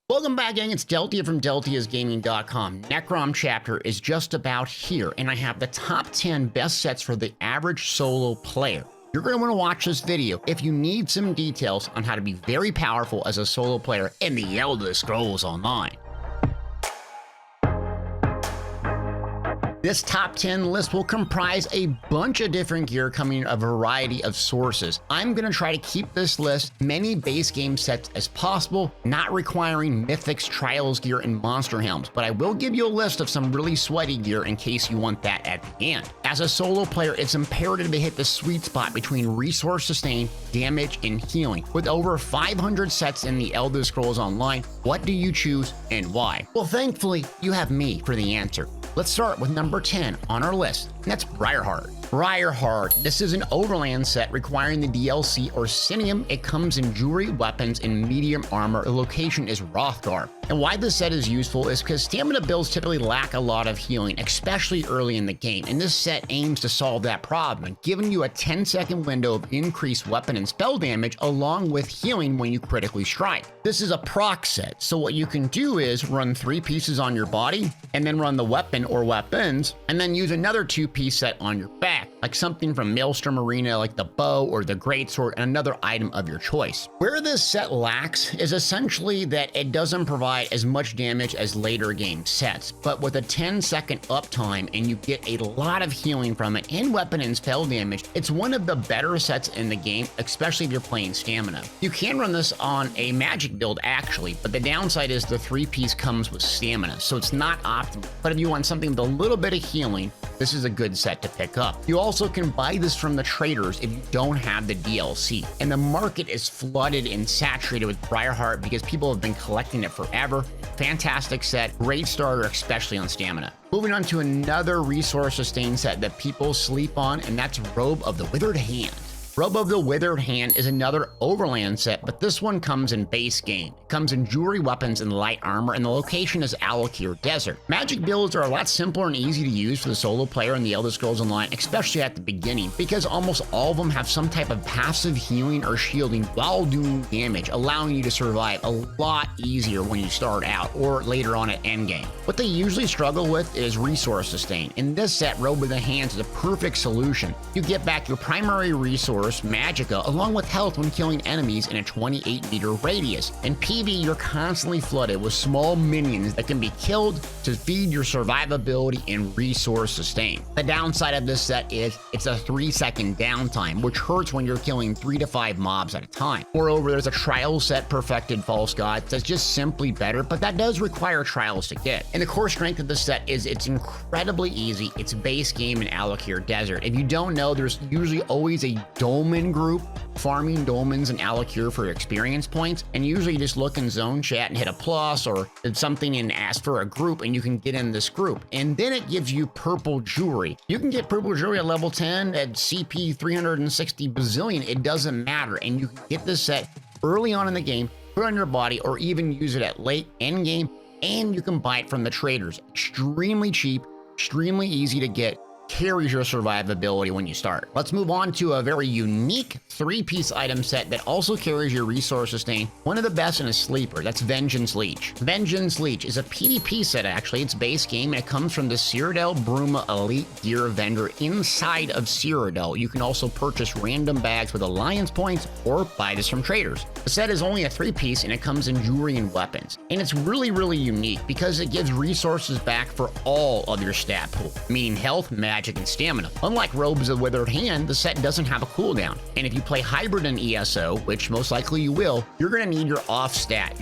Welcome back, gang. It's Deltia from Deltiasgaming.com. Necrom Chapter is just about here, and I have the top 10 best sets for the average solo player. You're going to want to watch this video if you need some details on how to be very powerful as a solo player in the Elder Scrolls Online. This top 10 list will comprise a bunch of different gear coming in a variety of sources. I'm going to try to keep this list many base game sets as possible, not requiring mythics, trials gear, and monster helms, but I will give you a list of some really sweaty gear in case you want that at the end. As a solo player, it's imperative to hit the sweet spot between resource sustain, damage, and healing. With over 500 sets in the Elder Scrolls Online, what do you choose and why? Well, thankfully, you have me for the answer. Let's start with number 10 on our list, and that's Briarheart. Briarheart, this is an overland set requiring the DLC Orsinium. It comes in jewelry, weapons, and medium armor. The location is Hrothgar. And why this set is useful is because stamina builds typically lack a lot of healing, especially early in the game, and this set aims to solve that problem, giving you a 10-second window of increased weapon and spell damage along with healing when you critically strike. This is a proc set, so what you can do is run 3 pieces on your body, and then run the weapon or weapons, and then use another 2-piece set on your back, like something from Maelstrom Arena like the bow or the greatsword, and another item of your choice. Where this set lacks is essentially that it doesn't provide as much damage as later game sets, but with a 10-second uptime and you get a lot of healing from it and weapon and spell damage, it's one of the better sets in the game, especially if you're playing stamina. You can run this on a magic build actually, but the downside is the 3-piece comes with stamina, so it's not optimal. But if you want something with a little bit of healing, this is a good set to pick up. You also can buy this from the traders if you don't have the DLC. And the market is flooded and saturated with Briarheart because people have been collecting it forever. Fantastic set, great starter, especially on stamina. Moving on to another resource sustain set that people sleep on, and that's Robe of the Withered Hand. Robe of the Withered Hand is another overland set, but this one comes in base game. It comes in jewelry, weapons, and light armor, and the location is Alakir Desert. Magic builds are a lot simpler and easy to use for the solo player in the Elder Scrolls Online, especially at the beginning, because almost all of them have some type of passive healing or shielding while doing damage, allowing you to survive a lot easier when you start out or later on at endgame. What they usually struggle with is resource sustain. In this set, Robe of the Hand is a perfect solution. You get back your primary resource, Magicka, along with health when killing enemies in a 28-meter radius. In PV, you're constantly flooded with small minions that can be killed to feed your survivability and resource sustain. The downside of this set is it's a 3-second downtime, which hurts when you're killing 3 to 5 mobs at a time. Moreover, there's a trial set, Perfected False Gods, that's just simply better, but that does require trials to get. And the core strength of this set is it's incredibly easy. It's base game in Alakir Desert. If you don't know, there's usually always a dolmen group farming dolmens and Alakir for experience points, and usually you just look in zone chat and hit a plus or something and ask for a group and you can get in this group, and then it gives you purple jewelry. You can get purple jewelry at level 10 at CP 360 bazillion, it doesn't matter, and you can get this set early on in the game, put it on your body, or even use it at late end game, and you can buy it from the traders. Extremely cheap, extremely easy to get, carries your survivability when you start. Let's move on to a very unique 3-piece item set that also carries your resource sustain. One of the best in a sleeper, that's Vengeance Leech. Vengeance Leech is a PvP set actually. It's base game and it comes from the Cyrodiil Bruma Elite Gear vendor inside of Cyrodiil. You can also purchase random bags with Alliance points or buy this from traders. The set is only a 3-piece and it comes in jewelry and weapons. And it's really unique because it gives resources back for all of your stat pool, meaning health, magic, and stamina. Unlike Robes of the Withered Hand, the set doesn't have a cooldown. And if you play hybrid in ESO, which most likely you will, you're going to need your off stat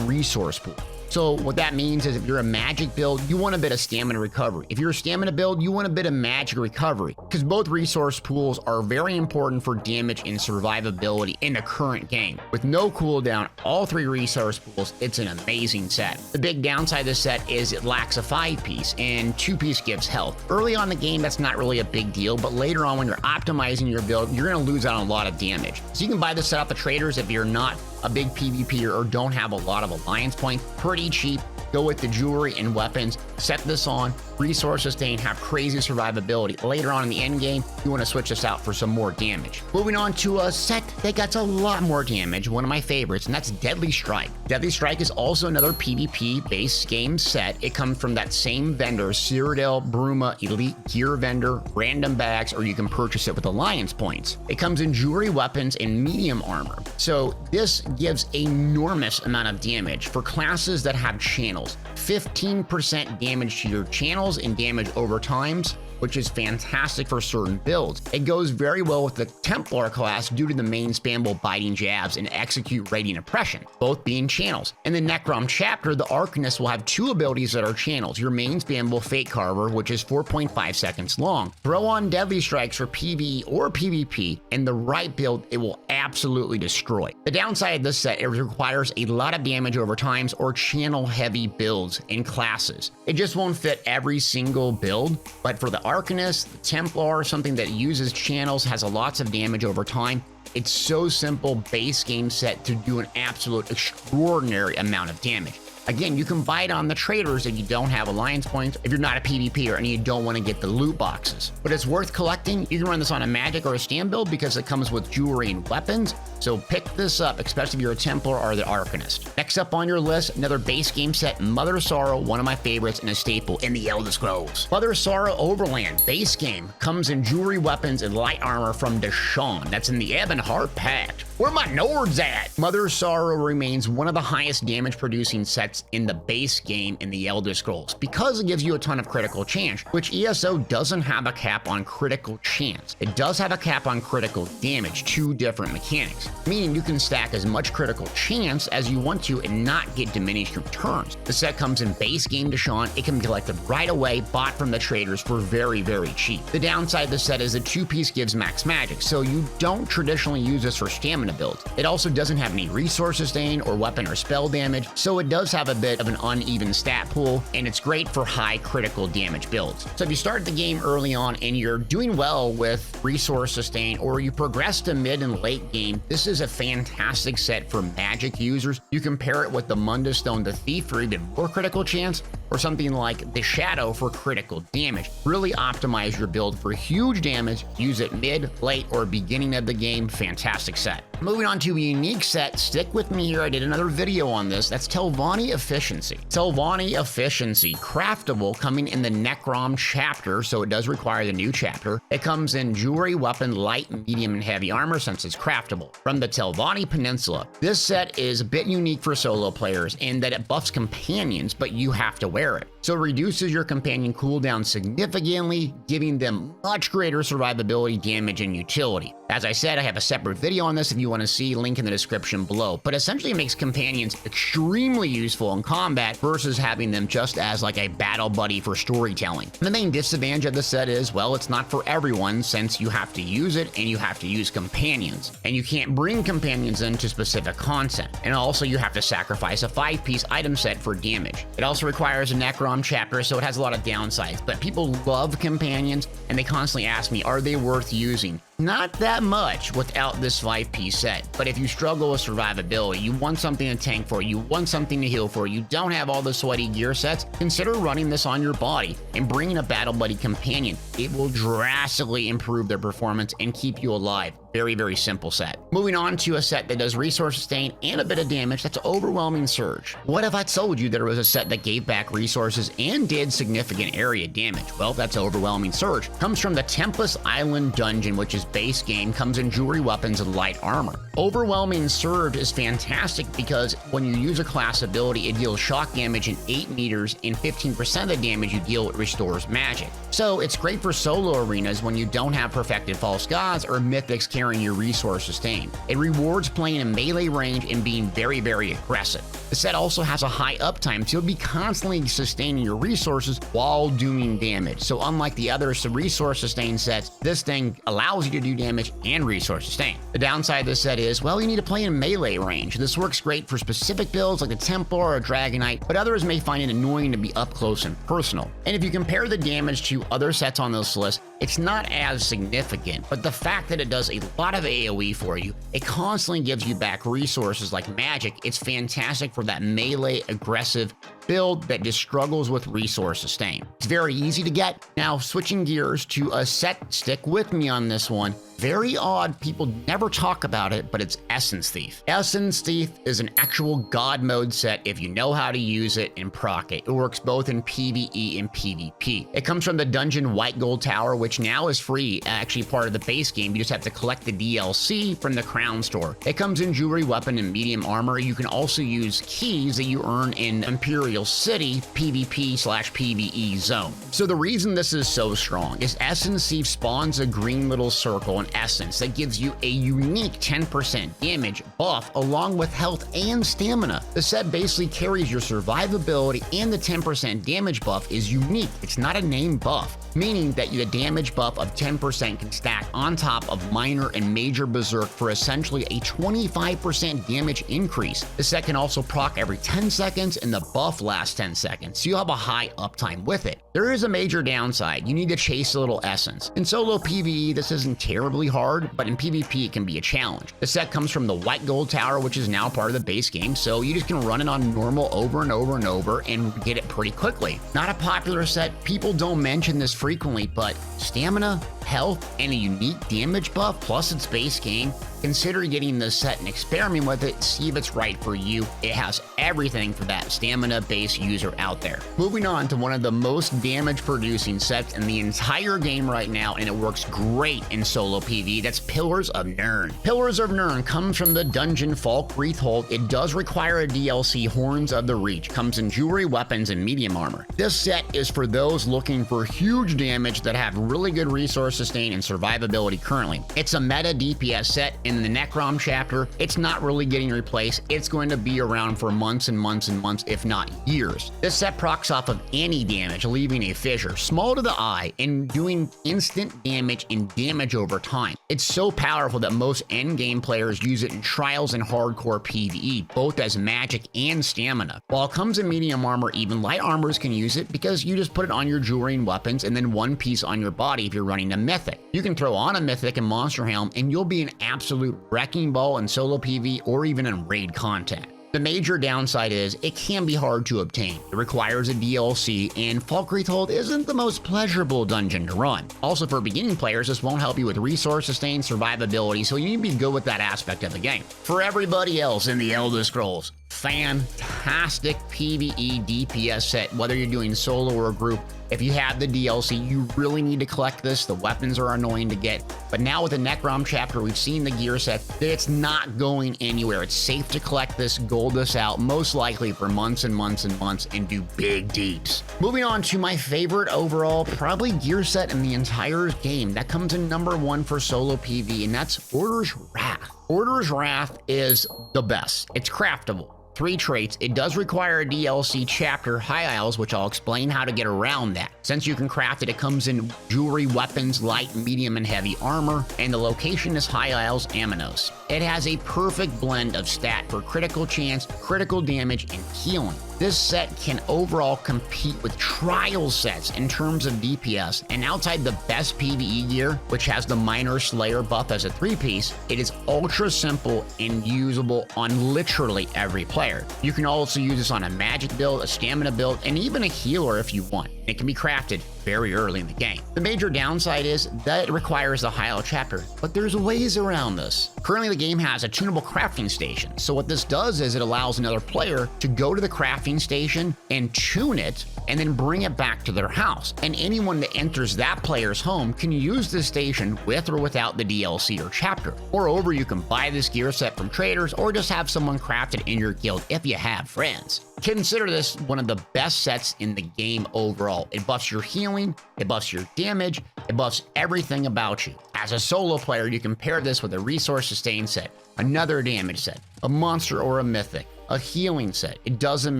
resource pool. So what that means is if you're a magic build, you want a bit of stamina recovery. If you're a stamina build, you want a bit of magic recovery, because both resource pools are very important for damage and survivability in the current game. With no cooldown, all 3 resource pools, it's an amazing set. The big downside of this set is it lacks a 5-piece, and 2-piece gives health. Early on in the game, that's not really a big deal, but later on when you're optimizing your build, you're going to lose out on a lot of damage. So you can buy this set off the traders if you're not a big PvPer or don't have a lot of alliance points, pretty cheap. Go with the jewelry and weapons, set this on, resource sustain, have crazy survivability. Later on in the end game, you want to switch this out for some more damage. Moving on to a set that gets a lot more damage, one of my favorites, and that's Deadly Strike. Deadly Strike is also another PvP based game set. It comes from that same vendor, Cyrodiil, Bruma, Elite Gear Vendor, random bags, or you can purchase it with alliance points. It comes in jewelry, weapons, and medium armor. So this gives enormous amount of damage for classes that have channels. 15% damage to your channels and damage over times, which is fantastic for certain builds. It goes very well with the Templar class due to the main spammable biting jabs and execute radiant oppression, both being channels. In the Necrom Chapter, the Arcanist will have two abilities that are channels, your main spammable Fate Carver, which is 4.5 seconds long. Throw on Deadly Strikes for PvE or PvP, and the right build, it will absolutely destroy. The downside of this set, it requires a lot of damage over times or channel heavy builds and classes. It just won't fit every single build, but for the Arcanist, the Templar, something that uses channels, has a lots of damage over time. It's so simple base game set to do an absolute extraordinary amount of damage. Again, you can buy it on the traders if you don't have alliance points, if you're not a PvPer and you don't want to get the loot boxes. But it's worth collecting. You can run this on a magic or a stand build because it comes with jewelry and weapons. So pick this up, especially if you're a Templar or the Arcanist. Next up on your list, another base game set, Mother Sorrow, one of my favorites and a staple in the Elder Scrolls. Mother Sorrow Overland, base game, comes in jewelry, weapons, and light armor from Deshawn. That's in the Ebonheart Pact. Where my Nords at? Mother Sorrow remains one of the highest damage producing sets in the base game in the Elder Scrolls because it gives you a ton of critical chance, which ESO doesn't have a cap on critical chance. It does have a cap on critical damage, two different mechanics, meaning you can stack as much critical chance as you want to and not get diminished returns. The set comes in base game Deshawn. It can be collected right away, bought from the traders for very, very cheap. The downside of the set is the two-piece gives max magic, so you don't traditionally use this for stamina builds. It also doesn't have any resource sustain or weapon or spell damage, so it does have a bit of an uneven stat pool, and it's great for high critical damage builds. So if you start the game early on and you're doing well with resource sustain, or you progress to mid and late game, this is a fantastic set for magic users. You can pair it with the Mundus Stone, the Thief, for even more critical chance, or something like the Shadow for critical damage. Really optimize your build for huge damage. Use it mid, late, or beginning of the game. Fantastic set. Moving on to a unique set, stick with me here, I did another video on this, that's Telvanni Efficiency. Telvanni Efficiency, craftable, coming in the Necrom Chapter, so it does require the new chapter. It comes in jewelry, weapon, light, medium, and heavy armor since it's craftable. From the Telvanni Peninsula, this set is a bit unique for solo players in that it buffs companions, but you have to wear it. So it reduces your companion cooldown significantly, giving them much greater survivability, damage, and utility. As I said, I have a separate video on this if you want to see, link in the description below, but essentially it makes companions extremely useful in combat versus having them just as like a battle buddy for storytelling. The main disadvantage of the set is, well, it's not for everyone since you have to use it and you have to use companions, and you can't bring companions into specific content, and also you have to sacrifice a 5-piece item set for damage. It also requires a Necrom Chapter, so it has a lot of downsides, but people love companions and they constantly ask me, are they worth using? Not that much without this 5-piece set, but if you struggle with survivability, you want something to tank for, you want something to heal for, you don't have all the sweaty gear sets, consider running this on your body and bringing a battle buddy companion. It will drastically improve their performance and keep you alive. Very, very simple set. Moving on to a set that does resource sustain and a bit of damage, that's Overwhelming Surge. What if I told you there was a set that gave back resources and did significant area damage? Well, that's Overwhelming Surge. Comes from the Tempest Island dungeon, which is base game, comes in jewelry, weapons, and light armor. Overwhelming Surge is fantastic because when you use a class ability, it deals shock damage in 8 meters, and 15% of the damage you deal restores magic. So it's great for solo arenas when you don't have perfected false gods or mythics carrying your resource sustain. It rewards playing in melee range and being very, very aggressive. The set also has a high uptime, so you'll be constantly sustaining your resources while doing damage. So unlike the other resource sustain sets, this thing allows you to do damage and resource sustain. The downside of this set is, well, you need to play in melee range. This works great for specific builds like the Templar or Dragonite, but others may find it annoying to be up close and personal. And if you compare the damage to other sets on this list, it's not as significant, but the fact that it does a a lot of AoE for you. It constantly gives you back resources like magic. It's fantastic for that melee aggressive build that just struggles with resource sustain. It's very easy to get. Now, switching gears to a set, stick with me on this one. Very odd, people never talk about it, but it's Essence Thief. Essence Thief is an actual god mode set if you know how to use it and proc it. It works both in PvE and PvP. It comes from the dungeon White Gold Tower, which now is free, actually part of the base game. You just have to collect the DLC from the Crown Store. It comes in jewelry, weapon, and medium armor. You can also use keys that you earn in Imperial City PvP/PvE zone. So the reason this is so strong is Essence Thief spawns a green little circle in Essence that gives you a unique 10% damage buff along with health and stamina. The set basically carries your survivability, and the 10% damage buff is unique. It's not a name buff, meaning that the damage buff of 10% can stack on top of minor and major berserk for essentially a 25% damage increase. The set can also proc every 10 seconds and the buff lasts 10 seconds, so you'll have a high uptime with it. There is a major downside. You need to chase a little essence. In solo PvE, this isn't terribly hard, but in PvP, it can be a challenge. The set comes from the White Gold Tower, which is now part of the base game, so you just can run it on normal over and over and over and get it pretty quickly. Not a popular set. People don't mention this frequently, but stamina, health, and a unique damage buff plus its base game. Consider getting this set and experiment with it, see if it's right for you. It has everything for that stamina-based user out there. Moving on to one of the most damage-producing sets in the entire game right now, and it works great in solo PvE, that's Pillars of Nirn. Pillars of Nirn comes from the dungeon Falk Wreathhold. It does require a DLC, Horns of the Reach. Comes in jewelry, weapons, and medium armor. This set is for those looking for huge damage that have really good resource sustain and survivability currently. It's a meta DPS set. In the Necrom Chapter, it's not really getting replaced. It's going to be around for months and months and months, if not years. This set procs off of any damage, leaving a fissure small to the eye and doing instant damage and damage over time. It's so powerful that most endgame players use it in trials and hardcore PvE, both as magic and stamina. While it comes in medium armor, even light armors can use it because you just put it on your jewelry and weapons and then one piece on your body if you're running a mythic. You can throw on a mythic and monster helm and you'll be an absolute wrecking ball in solo PvE or even in raid content. The major downside is it can be hard to obtain. It requires a DLC, and Falk Wreathhold isn't the most pleasurable dungeon to run. Also, for beginning players, this won't help you with resource sustain, survivability, so you need to be good with that aspect of the game. For everybody else in the Elder Scrolls, fantastic PvE DPS set, whether you're doing solo or a group. If you have the DLC, you really need to collect this. The weapons are annoying to get, but now with the Necrom Chapter, we've seen the gear set. It's not going anywhere. It's safe to collect this, gold this out, most likely for months and months and months, and do big deeps. Moving on to my favorite overall, probably gear set in the entire game. That comes in #1 for solo PvE, and that's Order's Wrath. Order's Wrath is the best. It's craftable. 3 traits. It does require a DLC chapter, High Isles, which I'll explain how to get around that. Since you can craft it, it comes in jewelry, weapons, light, medium, and heavy armor, and the location is High Isles, Aminos. It has a perfect blend of stat for critical chance, critical damage, and healing. This set can overall compete with trial sets in terms of DPS, and outside the best PvE gear, which has the Minor Slayer buff as a 3-piece, it is ultra simple and usable on literally every player. You can also use this on a magic build, a stamina build, and even a healer if you want. It can be crafted very early in the game. The major downside is that it requires the High Isle chapter, but there's ways around this. Currently, the game has a tunable crafting station, so what this does is it allows another player to go to the crafting station and tune it, and then bring it back to their house. And anyone that enters that player's home can use this station with or without the DLC or chapter. Moreover, you can buy this gear set from traders or just have someone craft it in your guild if you have friends. Consider this one of the best sets in the game overall. It buffs your healing, it buffs your damage, it buffs everything about you. As a solo player, you can pair this with a resource sustain set, another damage set, a monster or a mythic, a healing set. It doesn't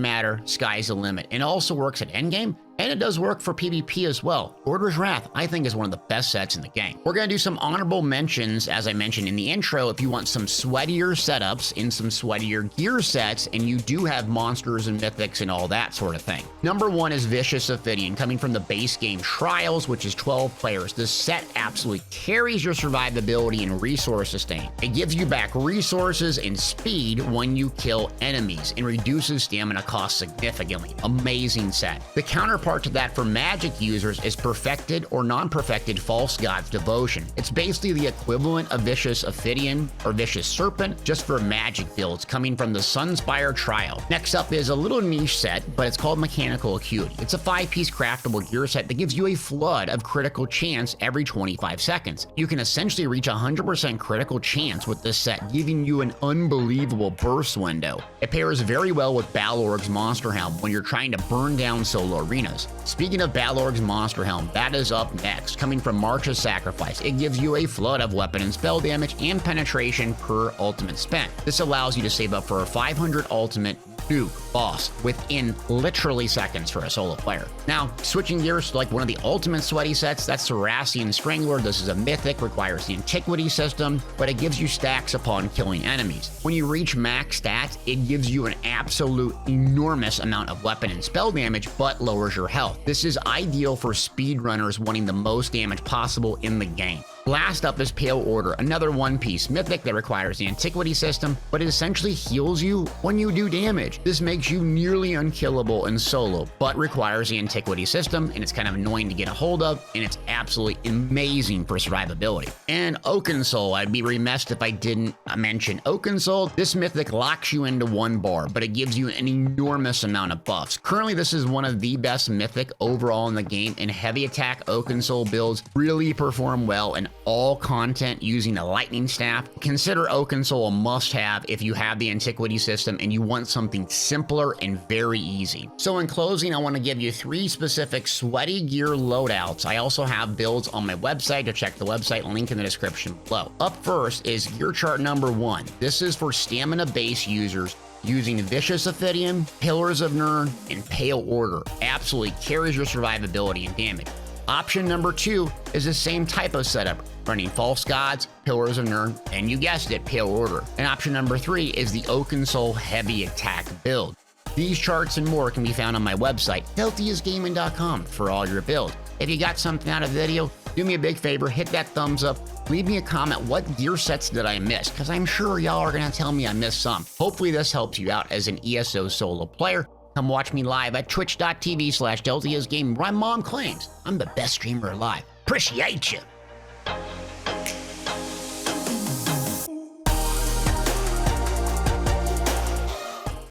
matter, sky's the limit. It also works at endgame And it does work for PvP as well. Order's Wrath, I think, is one of the best sets in the game. We're going to do some honorable mentions, as I mentioned in the intro, if you want some sweatier setups in some sweatier gear sets, and you do have monsters and mythics and all that sort of thing. Number 1 is Vicious Ophidian, coming from the base game Trials, which is 12 players. This set absolutely carries your survivability and resource sustain. It gives you back resources and speed when you kill enemies, and reduces stamina cost significantly. Amazing set. The counterpart to that for magic users is Perfected or Non-Perfected False God's Devotion. It's basically the equivalent of Vicious Ophidian or Vicious Serpent, just for magic builds, coming from the Sunspire Trial. Next up is a little niche set, but it's called Mechanical Acuity. It's a 5-piece craftable gear set that gives you a flood of critical chance every 25 seconds. You can essentially reach 100% critical chance with this set, giving you an unbelievable burst window. It pairs very well with Balorg's Monster Helm when you're trying to burn down solo arenas. Speaking of Balorg's Monster Helm, that is up next, coming from March of Sacrifice. It gives you a flood of weapon and spell damage and penetration per ultimate spent. This allows you to save up for a 500 ultimate nuke boss within literally seconds for a solo player. Now, switching gears to like one of the ultimate sweaty sets, that's Thracian Strangler. This is a mythic, requires the Antiquity system, but it gives you stacks upon killing enemies. When you reach max stats, it gives you an absolute enormous amount of weapon and spell damage, but lowers your health. This is ideal for speedrunners wanting the most damage possible in the game. Last up is Pale Order, another one-piece mythic that requires the Antiquity system, but it essentially heals you when you do damage. This makes you nearly unkillable in solo, but requires the Antiquity system, and it's kind of annoying to get a hold of, and it's absolutely amazing for survivability. And Oakensoul, I'd be remiss if I didn't mention Oakensoul. This mythic locks you into one bar, but it gives you an enormous amount of buffs. Currently, this is one of the best mythic overall in the game, and heavy attack Oakensoul builds really perform well in all content using a lightning staff. Consider Oakensoul a must-have if you have the Antiquity system and you want something simpler and very easy. So in closing, I want to give you 3 specific sweaty gear loadouts. I also have builds on my website, to check the website, link in the description below. Up first is gear chart number 1. This is for stamina-based users using Vicious Ophidian, Pillars of Nirn, and Pale Order. Absolutely carries your survivability and damage. Option number 2 is the same type of setup, running False Gods, Pillars of Nirn, and you guessed it, Pale Order. And option number 3 is the Oakensoul Heavy Attack build. These charts and more can be found on my website, Deltiasgaming.com, for all your builds. If you got something out of the video, do me a big favor, hit that thumbs up, leave me a comment, what gear sets did I miss? Because I'm sure y'all are going to tell me I missed some. Hopefully this helps you out as an ESO solo player. Come watch me live at twitch.tv/Deltiasgaming, where my mom claims I'm the best streamer alive. Appreciate you.